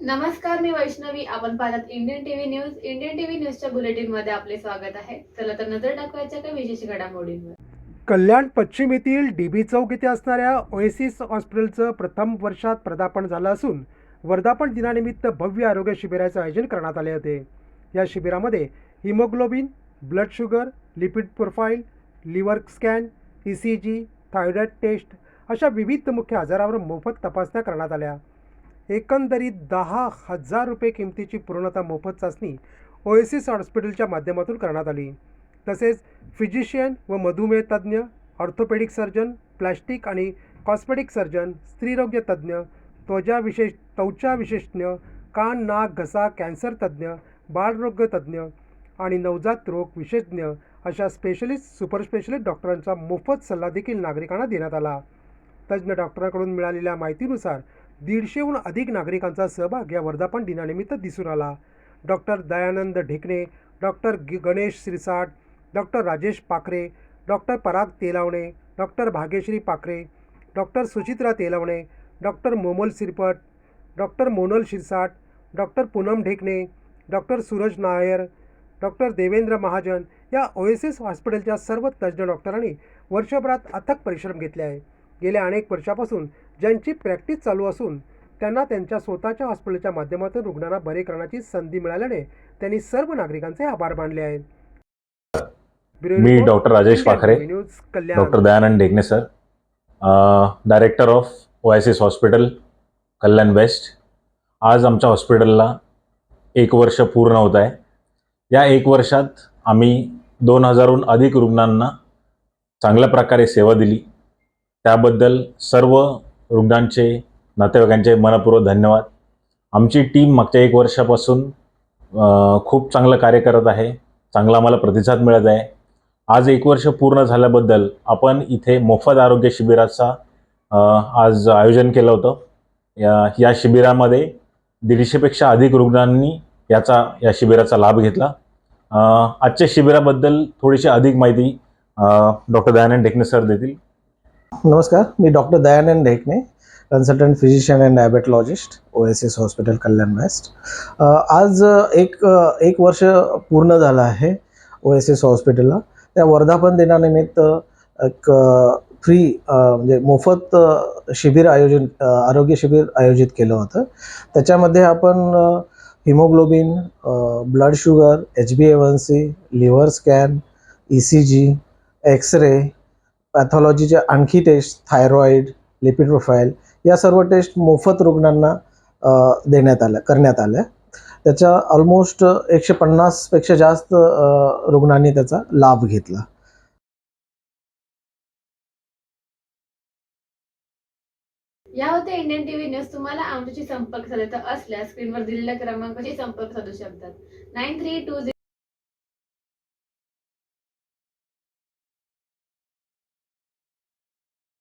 नमस्कार, मी वैष्णवी. आपण पाहतात Indian TV news. Indian TV न्यूजच्या बुलेटिन मध्ये आपले स्वागत आहे. चला तर नजर टाकवायच्या काही विशेष घडामोडींवर. कल्याण पश्चिम येथील डीबी चौक येथे असणाऱ्या ओएसिस हॉस्पिटलचं प्रथम वर्षात पदार्पण झालं असून वर्धापन दिनानिमित्त भव्य आरोग्य शिबिराचं आयोजन करण्यात आले होते. या शिबिरामध्ये haemoglobin, blood sugar, lipid profile, liver scan, ECG, thyroid test अशा विविध मुख्य आजारावर मोफत तपासण्या करण्यात आल्या. एकंदरीत 10,000 रुपये किमतीची पूर्णतः मोफत चाचणी ओएसिस हॉस्पिटलच्या माध्यमातून करण्यात आली. तसेच फिजिशियन व मधुमेह तज्ज्ञ, ऑर्थोपेडिक सर्जन, प्लास्टिक आणि कॉस्मेटिक सर्जन, स्त्रीरोग्य तज्ज्ञ, त्वचा विशेषज्ञ, कान, नाक, घसा, कॅन्सर तज्ज्ञ, बाळरोग तज्ज्ञ आणि नवजात रोग विशेषज्ञ अशा स्पेशलिस्ट, सुपर स्पेशलिस्ट डॉक्टरांचा मोफत सल्ला देखील नागरिकांना देण्यात आला. तज्ज्ञ डॉक्टरांकडून मिळालेल्या माहितीनुसार 150हून अधिक नागरिकांचा सहभाग या वर्धापन दिनानिमित्त दिसून आला. Doctor Dayanand Dhekane, doctor Ganesh Sirsat, doctor Rajesh Pakhare, doctor Parag Telvane, doctor Bhagyashree Pakhare, doctor Suchitra Telvane, doctor Momal Sirpat, doctor Monal Shirsat, doctor Poonam Dhekane, doctor Suraj Nair, doctor Devendra Mahajan या ओएसिस हॉस्पिटलच्या सर्व तज्ज्ञ डॉक्टरांनी वर्षभरात अथक परिश्रम घेतले आहे. गेल्या अनेक वर्षापासून ज्यांची प्रॅक्टिस चालू असून त्यांना त्यांच्या स्वतःच्या हॉस्पिटलच्या माध्यमातून रुग्णांना बरे करण्याची संधी मिळाल्याने त्यांनी सर्व नागरिकांचे आभार मानले आहेत. मी doctor Rajesh Pakhare, doctor Dayanand Dhekane sir, director of Oasis hospital Kalyan west. आज आमच्या हॉस्पिटलला 1 वर्ष पूर्ण होत आहे. या 1 वर्षात आम्ही 2000हून अधिक रुग्णांना चांगल्या प्रकारे सेवा दिली. त्याबद्दल सर्व रुग्णांचे, नातेवाईकांचे मनपूर्वक धन्यवाद. आमची टीम मागच्या 1 वर्षापासून खूप चांगलं कार्य करत आहे. चांगला आम्हाला प्रतिसाद मिळत आहे. आज 1 वर्ष पूर्ण झाल्याबद्दल आपण इथे मोफत आरोग्य शिबिराचा आज आयोजन केलं होतं. या शिबिरामध्ये 150पेक्षा अधिक रुग्णांनी या शिबिराचा लाभ घेतला. आजच्या शिबिराबद्दल थोडीशी अधिक माहिती डॉक्टर दयानंद ढेकणे सर देतील. नमस्कार, मी doctor Dayanand Dhekane, consultant physician and diabetologist, Oasis hospital Kalyan west. आज एक वर्ष पूर्ण झालं आहे ओएसिस हॉस्पिटलला. त्या वर्धापन दिनानिमित्त एक फ्री म्हणजे मोफत आरोग्य शिबिर आयोजित केलं होतं. त्याच्यामध्ये आपण haemoglobin, blood sugar, HbA1c, liver scan, ECG, x-ray, पॅथॉलॉजीच्या आणखी टेस्ट, थायरॉइड, लिपिड प्रोफाईल या सर्व टेस्ट मोफत रुग्णांना करण्यात आल्या. त्याचा ऑलमोस्ट 150पेक्षा जास्त रुग्णांनी त्याचा लाभ घेतला. या होते इंडियन टीव्ही न्यूज. तुम्हाला आमच्याशी संपर्क साधायचा असल्यास स्क्रीनवर दिलेल्या क्रमांकाशी संपर्क साधू शकतात. 9320